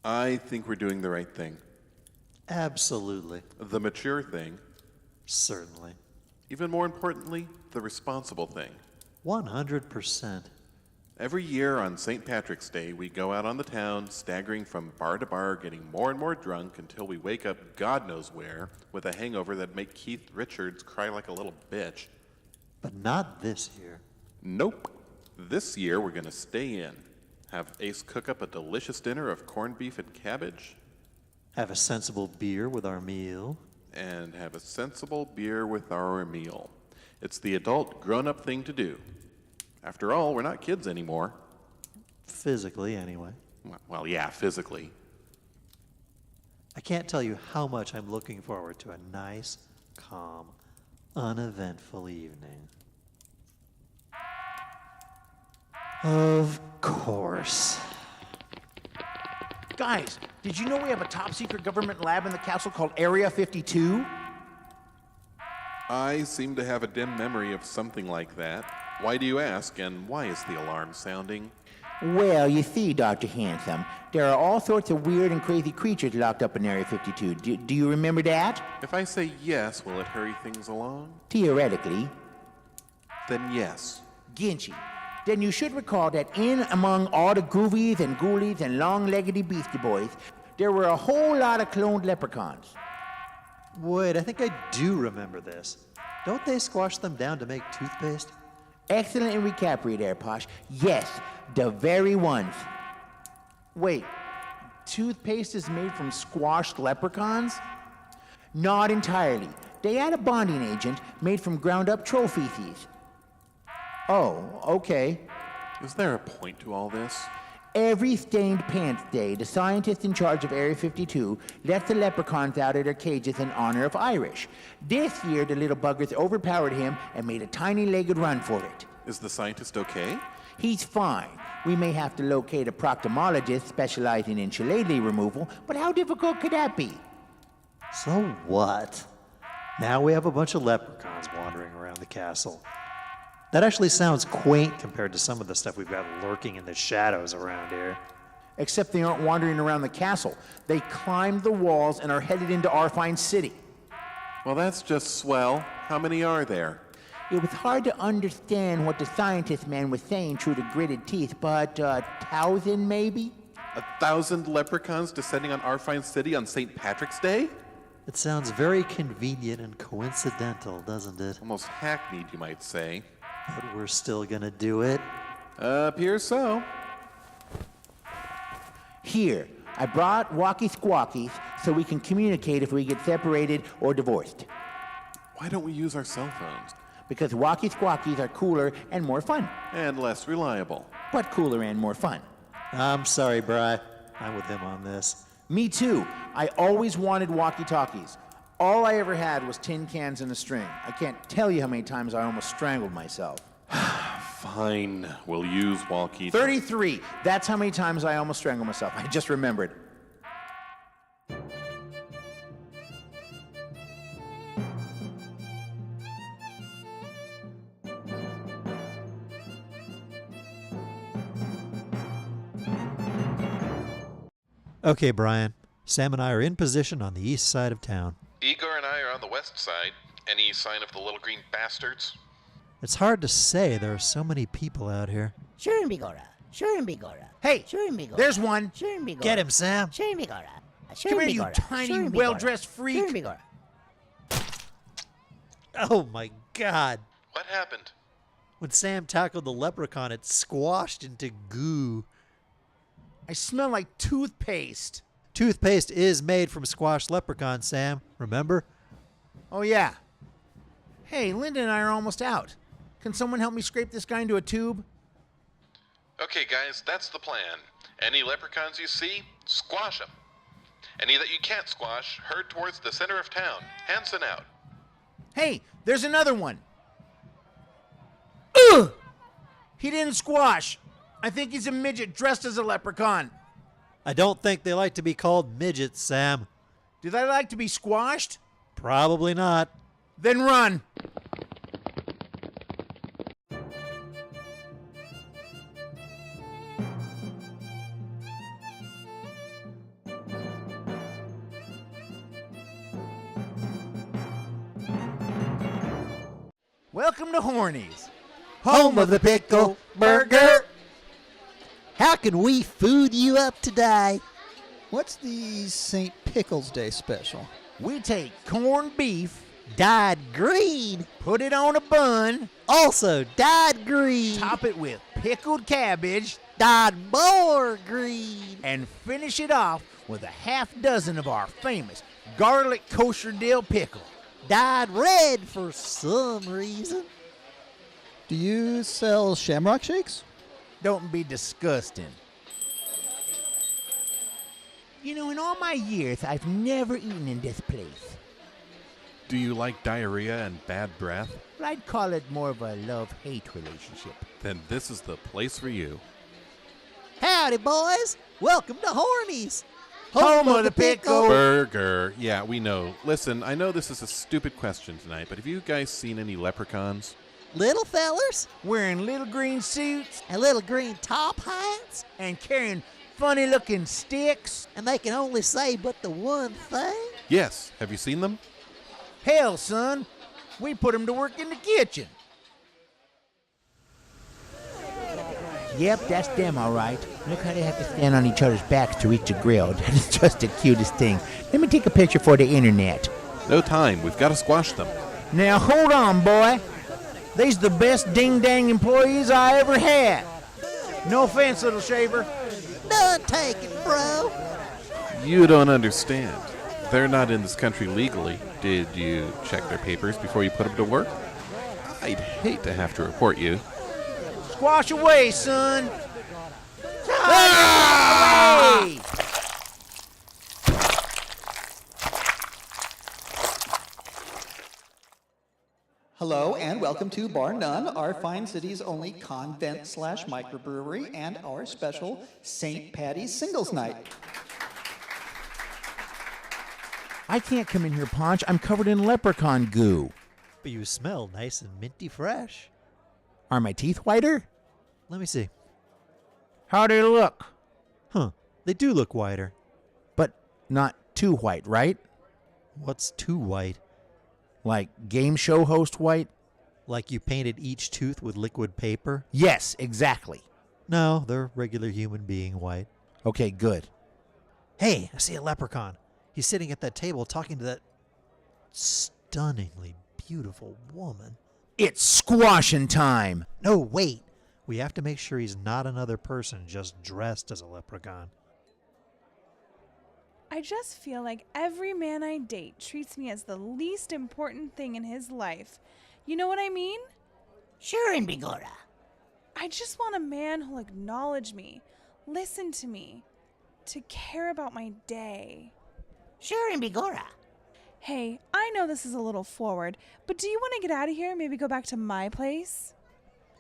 I think we're doing the right thing. Absolutely. The mature thing. Certainly. Even more importantly, the responsible thing. 100%. Every year on St. Patrick's Day, we go out on the town, staggering from bar to bar, getting more and more drunk until we wake up God knows where with a hangover that'd make Keith Richards cry like a little bitch. But not this year. Nope. This year we're gonna stay in. Have Ace cook up a delicious dinner of corned beef and cabbage. Have a sensible beer with our meal. And have a sensible beer with our meal. It's the adult, grown-up thing to do. After all, we're not kids anymore. Physically, anyway. Well, yeah, physically. I can't tell you how much I'm looking forward to a nice, calm, uneventful evening. Of course. Guys, did you know we have a top-secret government lab in the castle called Area 52? I seem to have a dim memory of something like that. Why do you ask, and why is the alarm sounding? Well, you see, Dr. Handsome, there are all sorts of weird and crazy creatures locked up in Area 52. Do you remember that? If I say yes, will it hurry things along? Theoretically. Then yes. Ginchi, then you should recall that in among all the goovies and ghoulies and long-leggedy beastie boys, there were a whole lot of cloned leprechauns. Wait, I think I do remember this. Don't they squash them down to make toothpaste? Excellent recap there, Posh. Yes, the very ones. Wait, toothpaste is made from squashed leprechauns? Not entirely. They add a bonding agent made from ground-up troll feces. Oh, okay. Is there a point to all this? Every stained pants day, the scientist in charge of Area 52 lets the leprechauns out of their cages in honor of Irish. This year, the little buggers overpowered him and made a tiny-legged run for it. Is the scientist okay? He's fine. We may have to locate a proctologist specializing in shillelagh removal, but how difficult could that be? So what? Now we have a bunch of leprechauns wandering around the castle. That actually sounds quaint compared to some of the stuff we've got lurking in the shadows around here. Except they aren't wandering around the castle. They climbed the walls and are headed into Arfyne City. Well, that's just swell. How many are there? It was hard to understand what the scientist man was saying through the gritted teeth, but 1,000 maybe? 1,000 leprechauns descending on Arfyne City on St. Patrick's Day? It sounds very convenient and coincidental, doesn't it? Almost hackneyed, you might say. But we're still gonna do it. Appears so. Here, I brought walkie-squawkies so we can communicate if we get separated or divorced. Why don't we use our cell phones? Because walkie-squawkies are cooler and more fun. And less reliable. But cooler and more fun. I'm sorry, Bri. I'm with him on this. Me too. I always wanted walkie-talkies. All I ever had was tin cans and a string. I can't tell you how many times I almost strangled myself. Fine, we'll use walkie. 33. That's how many times I almost strangled myself. I just remembered. Okay, Brian. Sam and I are in position on the east side of town. Igor and I are on the west side. Any sign of the little green bastards? It's hard to say. There are so many people out here. Sure, Bigora. Sure, Bigora. Hey, Sure, Bigora. there's one. Sure, Bigora. Get him, Sam. Sure, Bigora. Sure, Come here, you Bigora. tiny, Sure, Bigora. well-dressed freak. Sure, Bigora. Oh, my God. What happened? When Sam tackled the leprechaun, it squashed into goo. I smell like toothpaste. Toothpaste is made from squashed leprechauns, Sam. Remember? Oh, yeah. Hey, Linda and I are almost out. Can someone help me scrape this guy into a tube? Okay, guys, that's the plan. Any leprechauns you see, squash them. Any that you can't squash, herd towards the center of town. Hanson out. Hey, there's another one. Ugh! He didn't squash. I think he's a midget dressed as a leprechaun. I don't think they like to be called midgets, Sam. Do they like to be squashed? Probably not. Then run. Welcome to Horny's. Home of the pickle burger. How can we food you up today? What's the St. Pickles Day special? We take corned beef, Dyed green. put it on a bun, Also dyed green. top it with pickled cabbage, Dyed more green. and finish it off with a half dozen of our famous garlic kosher dill pickle. Dyed red for some reason. Do you sell shamrock shakes? Don't be disgusting. You know, in all my years, I've never eaten in this place. Do you like diarrhea and bad breath? But I'd call it more of a love-hate relationship. Then this is the place for you. Howdy, boys. Welcome to Horny's. Home of the pickle. Burger. Yeah, we know. Listen, I know this is a stupid question tonight, but have you guys seen any leprechauns? Little fellers Wearing little green suits and little green top hats. and carrying funny-looking sticks. And they can only say but the one thing. Yes. Have you seen them? Hell, son, we put them to work in the kitchen. Yep, that's them, all right. Look how they have to stand on each other's backs to reach the grill. That is just the cutest thing. Let me take a picture for the internet. No time. We've got to squash them. Now, hold on, boy. These the best ding-dang employees I ever had. No offense, little shaver. None taken, bro. You don't understand. They're not in this country legally. Did you check their papers before you put them to work? I'd hate to have to report you. Squash away, son. Away! Hello and welcome to Bar None, Arfyne City's only convent/microbrewery and our special St. Patty's Singles Night. I can't come in here, Ponch. I'm covered in leprechaun goo. But you smell nice and minty fresh. Are my teeth whiter? Let me see. How do they look? Huh. They do look whiter. But not too white, right? What's too white? Like game show host white? Like you painted each tooth with liquid paper? Yes, exactly. No, they're regular human being white. Okay, good. Hey, I see a leprechaun. He's sitting at that table talking to that stunningly beautiful woman. It's squashing time. No, wait. We have to make sure he's not another person just dressed as a leprechaun. I just feel like every man I date treats me as the least important thing in his life. You know what I mean? Sure, and Bigora. I just want a man who'll acknowledge me, listen to me, to care about my day. Sure, and Bigora. Hey, I know this is a little forward, but do you want to get out of here and maybe go back to my place?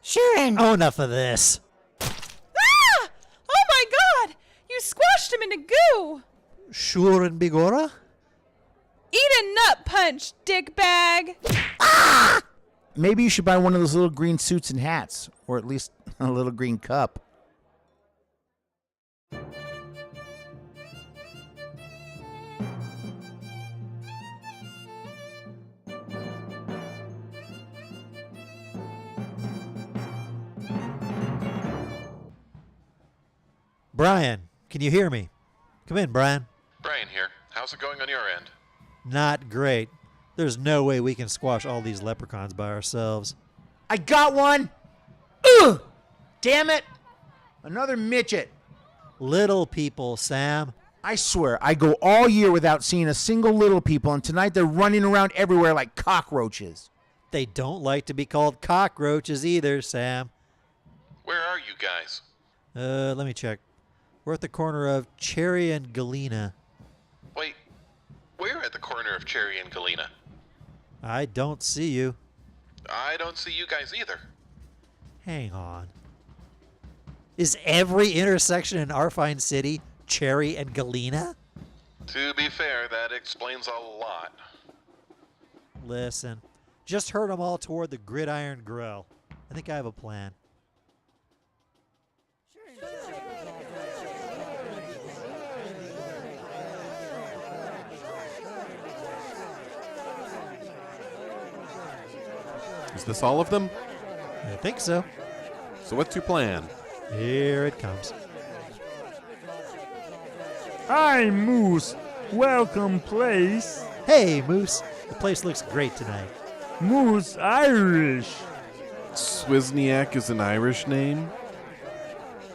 Sure, and Oh, enough of this. Ah! Oh my God! You squashed him into goo! Sure and Bigora? Eat a nut punch, dickbag! Maybe you should buy one of those little green suits and hats, or at least a little green cup. Brian, can you hear me? Come in, Brian. Brian here. How's it going on your end? Not great. There's no way we can squash all these leprechauns by ourselves. I got one! Ugh! Damn it! Another midget. Little people, Sam. I swear, I go all year without seeing a single little people, and tonight they're running around everywhere like cockroaches. They don't like to be called cockroaches either, Sam. Where are you guys? Let me check. We're at the corner of Cherry and Galena. Wait, we're at the corner of Cherry and Galena. I don't see you. I don't see you guys either. Hang on. Is every intersection in Arfyne City Cherry and Galena? To be fair, that explains a lot. Listen, just herd them all toward the Gridiron Grill. I think I have a plan. Is this all of them? I think so. So what's your plan? Here it comes. Hi, Moose. Welcome, place. Hey, Moose. The place looks great tonight. Moose Irish. Swizniak is an Irish name?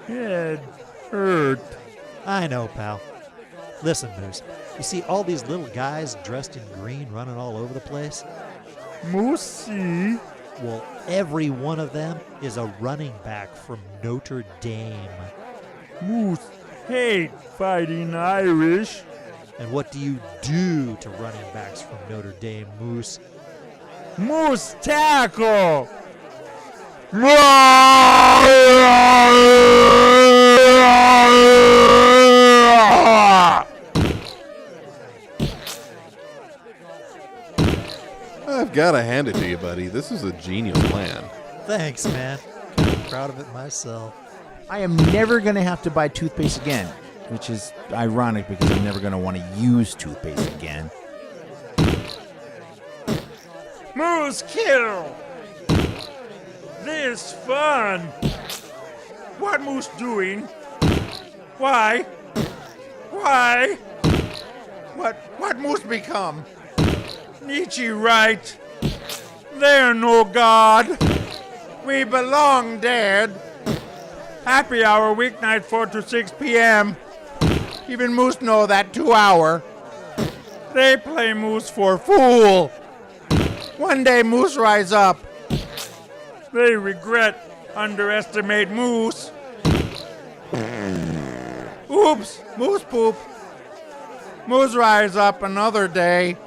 Head hurt. I know, pal. Listen, Moose. You see all these little guys dressed in green running all over the place? Moose see. Well, every one of them is a running back from Notre Dame. Moose hate fighting Irish. And what do you do to running backs from Notre Dame, Moose? Moose tackle. I've got to hand it to you, buddy. This is a genius plan. Thanks, man. I'm proud of it myself. I am never going to have to buy toothpaste again, which is ironic because I'm never going to want to use toothpaste again. Moose kill. This fun. What Moose doing? Why? Why? What Moose become? Nietzsche right. There no God. We belong dead. Happy hour weeknight 4 to 6 p.m. Even Moose know that 2 hour. They play Moose for fool. One day Moose rise up. They regret underestimate Moose. Oops, Moose poop. Moose rise up another day.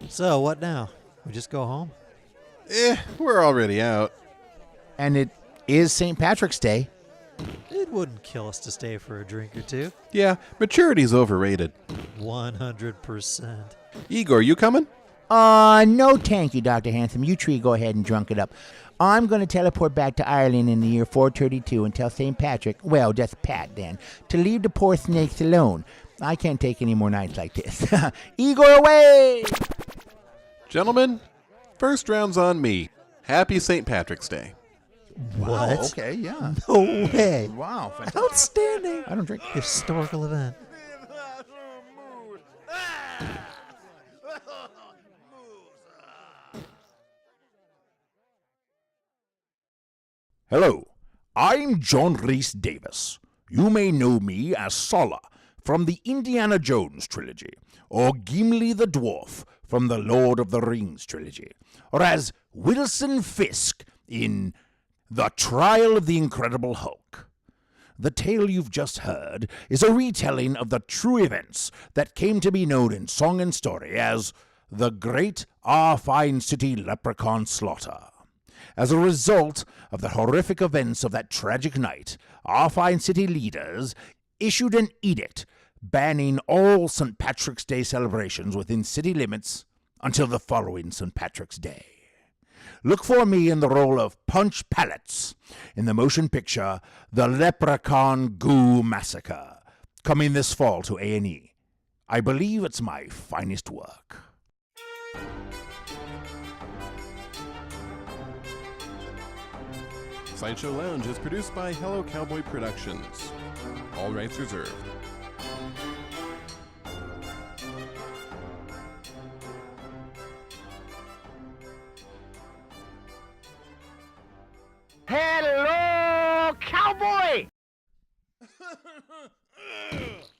So, what now? We just go home? We're already out. And it is St. Patrick's Day. It wouldn't kill us to stay for a drink or two. Yeah, maturity's overrated. 100%. Igor, you coming? No thank you, Dr. Handsome. You three go ahead and drunk it up. I'm going to teleport back to Ireland in the year 432 and tell St. Patrick, well, just Pat then, to leave the poor snakes alone. I can't take any more nights like this. Igor away! Gentlemen, first round's on me. Happy St. Patrick's Day. What? Okay, yeah. No way. Wow. Fantastic. Outstanding. I don't drink. Historical event. Hello, I'm John Rhys Davis. You may know me as Sala from the Indiana Jones trilogy, or Gimli the Dwarf from the Lord of the Rings trilogy, or as Wilson Fisk in The Trial of the Incredible Hulk. The tale you've just heard is a retelling of the true events that came to be known in song and story as the Great Arfyne City Leprechaun Slaughter. As a result of the horrific events of that tragic night, Arfyne City leaders issued an edict banning all St. Patrick's Day celebrations within city limits until the following St. Patrick's Day. Look for me in the role of Punch Pallets in the motion picture The Leprechaun Goo Massacre, coming this fall to A&E. I believe it's my finest work. Sideshow Lounge is produced by Hello Cowboy Productions. All rights reserved. Hello, cowboy! Moose.